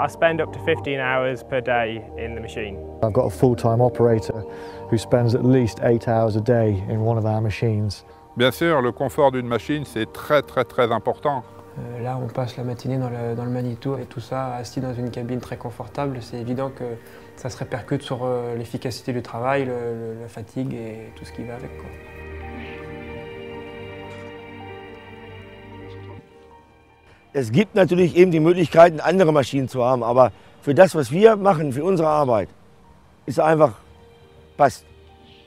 I spend up to 15 hours per day in the machine. I've got a full-time operator who spends at least 8 hours a day in one of our machines. Bien sûr, le confort d'une machine, c'est très important. Là, on passe la matinée dans le Manitou et tout ça assis dans une cabine très confortable. C'est évident que ça se répercute sur l'efficacité du travail, la fatigue et tout ce qui va avec, quoi. Es gibt natürlich eben die Möglichkeiten, andere Maschinen zu haben, aber für das, was wir machen, für unsere Arbeit, ist einfach passt.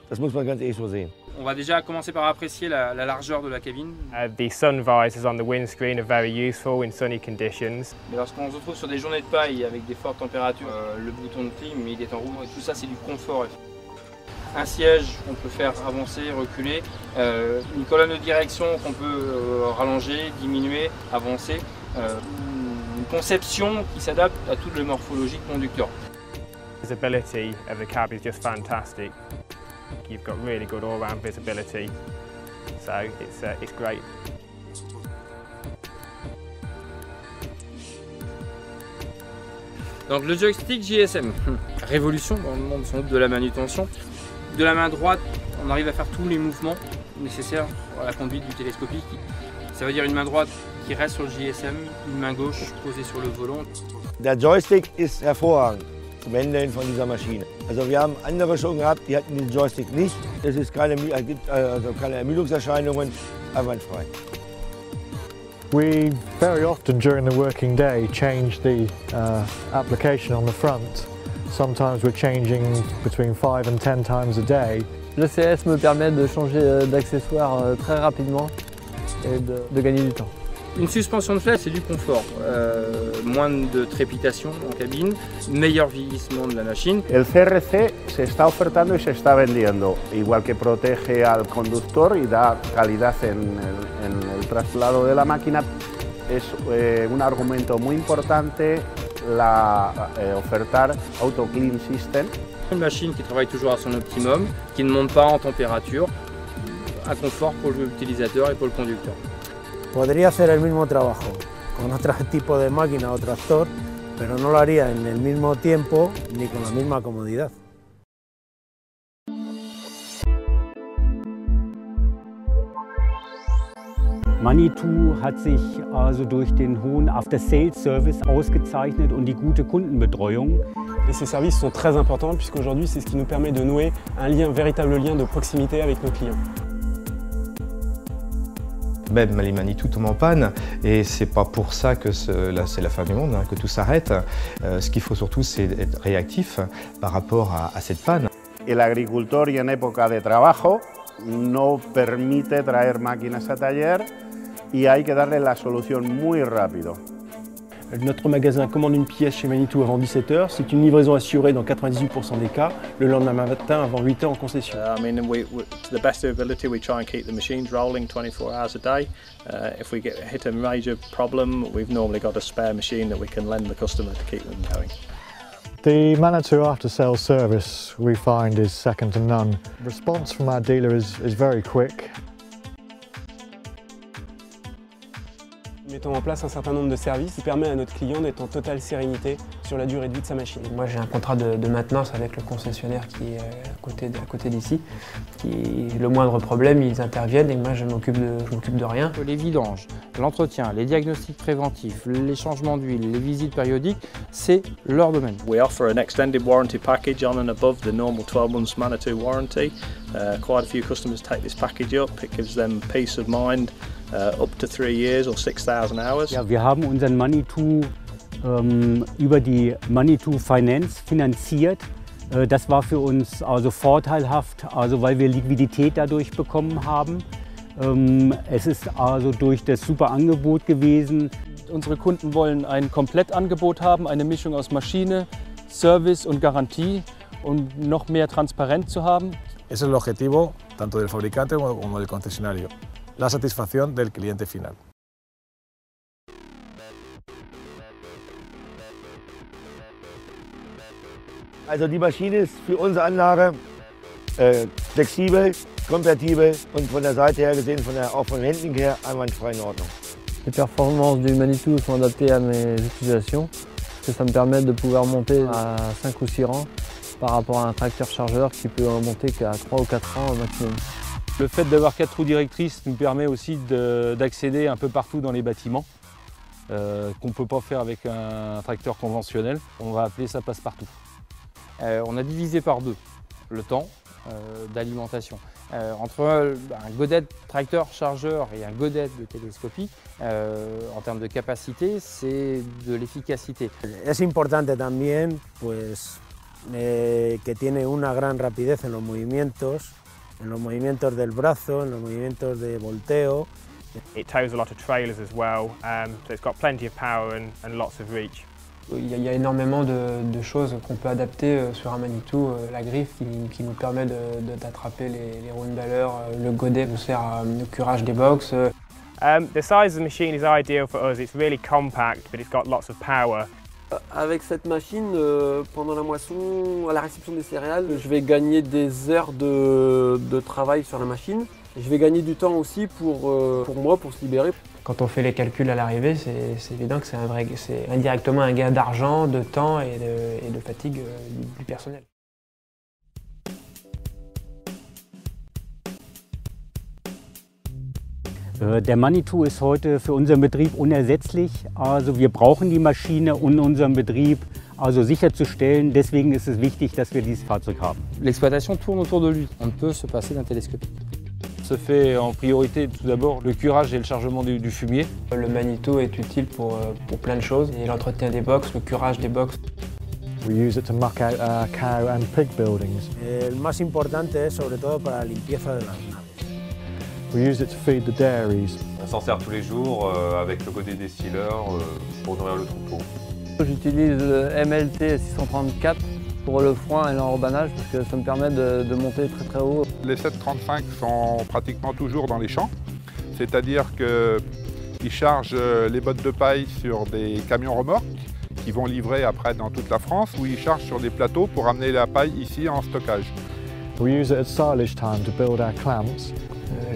Das muss man ganz ehrlich so sehen. On va déjà commencer par apprécier la largeur de la cabine. The sun visors on the windscreen are very useful in sunny conditions. Mais lorsqu'on se retrouve sur des journées de paille avec des fortes températures, le bouton de clim il est en rouge et tout ça c'est du confort. Un siège qu'on peut faire avancer, reculer, une colonne de direction qu'on peut rallonger, diminuer, avancer, une conception qui s'adapte à toute la morphologie de conducteur. The visibility of the cab is just fantastic. You've got really good all-round visibility, so it's great. Donc le joystick JSM, révolution dans le monde sans doute de la manutention. De la main droite, on arrive à faire tous les mouvements nécessaires à la conduite du télescopique. Ça veut dire une main droite qui reste sur le JSM, une main gauche posée sur le volant. Der Joystick ist hervorragend zum Handeln von dieser Maschine. Also wir haben andere schon gehabt, die hatten den Joystick nicht. Es ist gibt also keine Ermüdungserscheinungen, einwandfrei. We very often during the working day change the application on the front. Sometimes we're changing between 5 and 10 times a day. Le CS me permet de changer d'accessoires très rapidement et de gagner du temps. Une suspension de flash, c'est du confort, moins de trépitation en cabine, meilleur vieillissement de la machine. El CRC se está ofertando y se está vendiendo, igual que protege al conductor y da calidad en el traslado de la máquina. Es un argumento muy importante ofertar Auto Clean System. Une machine qui travaille toujours à son optimum, qui ne monte pas en température, un confort pour l'utilisateur et pour le conducteur. Podría hacer el mismo trabajo con otro tipo de máquina o tractor, pero no lo haría en el mismo tiempo ni con la misma comodidad. Manitou hat sich also durch den hohen After-Sales-Service ausgezeichnet und die gute Kundenbetreuung. Et ces services sont très importants puisqu'aujourd'hui c'est ce qui nous permet de nouer un véritable lien de proximité avec nos clients. Même les Manitou tombent en panne et c'est pas pour ça que c'est la fin du monde, hein, que tout s'arrête. Ce qu'il faut surtout c'est être réactif par rapport à cette panne. El agricultor y en época de trabajo no permite traer máquinas a taller y hay que darle la solución muy rápido. Notre magasin commande une pièce chez Manitou avant 17 h, c'est une livraison assurée dans 98% des cas, le lendemain matin avant 8 h en concession. I mean, to the best of ability, we try and keep the machines rolling 24 hours a day. If we hit a major problem, we've normally got a spare machine that we can lend the customer to keep them going. The Manitou after-sales service we find is second to none. Response from our dealer is very quick. Nous mettons en place un certain nombre de services qui permettent à notre client d'être en totale sérénité sur la durée de vie de sa machine. Moi j'ai un contrat de maintenance avec le concessionnaire qui est à côté d'ici. Le moindre problème, ils interviennent et moi je m'occupe de rien. Les vidanges, l'entretien, les diagnostics préventifs, les changements d'huile, les visites périodiques, c'est leur domaine. We offer an extended warranty package on and above the normal 12 months Manitou warranty. Quite a few customers take this package up. It gives them peace of mind. Up to 3 years or 6,000 hours. Ja, wir haben unseren Manitou über die Manitou Finance finanziert. Das war für uns also vorteilhaft, also weil wir Liquidität dadurch bekommen haben. Es ist also durch das super Angebot gewesen. Unsere Kunden wollen ein Komplettangebot haben, eine Mischung aus Maschine, Service und Garantie, um noch mehr Transparenz zu haben. Ese es el objetivo tanto del fabricante como del concesionario. La satisfacción del cliente final. Also die Maschine ist für unsere Anlage flexibel, kompatibel und von der Seite her gesehen, auch von den Handling her, einwandfrei in Ordnung. Les performances du Manitou sont adaptées à mes utilisations. Ça me permet de pouvoir monter à 5 ou 6 rangs par rapport à un tracteur chargeur qui peut en monter qu'à 3 ou 4 rangs au maximum. Le fait d'avoir 4 roues directrices nous permet aussi d'accéder un peu partout dans les bâtiments, qu'on ne peut pas faire avec un tracteur conventionnel. On va appeler ça passe-partout. On a divisé par 2 le temps d'alimentation. Entre un godet tracteur chargeur et un godet de télescopie, en termes de capacité, c'est de l'efficacité. Es importante también pues, que tiene una gran rapidez en los movimientos del brazo, en los movimientos de volteo. It tows a lot of trailers as well, so it's got plenty of power and lots of reach. Il y a énormément de choses qu'on peut adapter sur un Manitou. La griffe qui nous permet d'attraper les roues de valeur, le godet nous sert au curage des box. The size of the machine is ideal for us. It's really compact, but it's got lots of power. Avec cette machine, pendant la moisson, à la réception des céréales, je vais gagner des heures de travail sur la machine. Je vais gagner du temps aussi pour moi, pour se libérer. Quand on fait les calculs à l'arrivée, c'est évident que c'est indirectement un gain d'argent, de temps et de fatigue du personnel. Der Manitou ist heute für unseren Betrieb unersetzlich. Also wir brauchen die Maschine, um unseren Betrieb sicherzustellen. Deswegen ist es wichtig, dass wir dieses Fahrzeug haben. L'exploitation tourne autour de lui. On ne peut se passer d'un télescopique. Se fait en priorité tout d'abord le curage et le chargement du fumier. Le Manitou est utile pour plein de choses. Et l'entretien des box, le curage des box. We use it to muck out cow and pig buildings. El más importante es sobre todo para la limpieza de las naves. We use it to feed the dairies. On s'en sert tous les jours avec le godet distilleur pour nourrir le troupeau. J'utilise le MLT 634 pour le foin et l'enrobannage parce que ça me permet de monter très très haut. Les 735 sont pratiquement toujours dans les champs, c'est-à-dire qu'ils chargent les bottes de paille sur des camions remorques qui vont livrer après dans toute la France, ou ils chargent sur des plateaux pour amener la paille ici en stockage. We use it at silage time to build our clamps.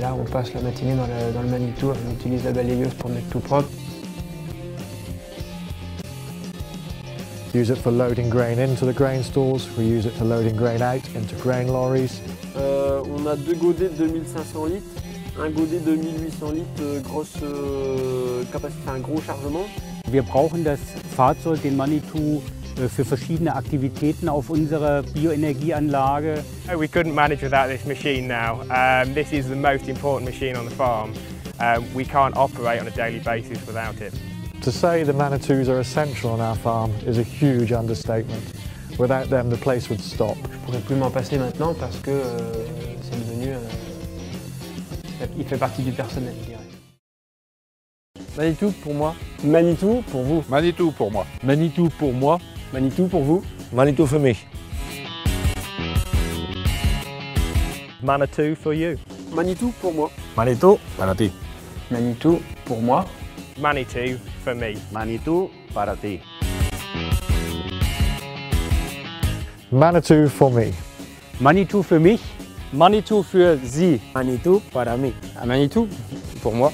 Là, on passe la matinée dans le Manitou, on utilise la balayeuse pour mettre tout propre. Use it for loading grain into the grain stores. We use it for loading grain out into grain lorries. On a 2 godets de 2500 litres, un godet de 1800 litres, grosse capacité, un gros chargement. Wir brauchen das Fahrzeug, den Manitou, für verschiedene Aktivitäten auf unserer Bioenergieanlage. We couldn't manage without this machine now. This is the most important machine on the farm. We can't operate on a daily basis without it. To say the Manitous are essential on our farm is a huge understatement. Without them, the place would stop. Je ne pourrais plus m'en passer maintenant parce que c'est devenu... il fait partie du personnel, je dirais. Manitou pour moi. Manitou pour vous. Manitou pour moi. Manitou pour moi. Manitou pour vous. Manitou für mich. Manitou for you. Manitou pour moi. Manitou para ti. Manitou pour moi. Manitou for me. Manitou para ti. Manitou for me. Manitou für mich. Manitou für Sie. Manitou para mí. Un Manitou pour moi.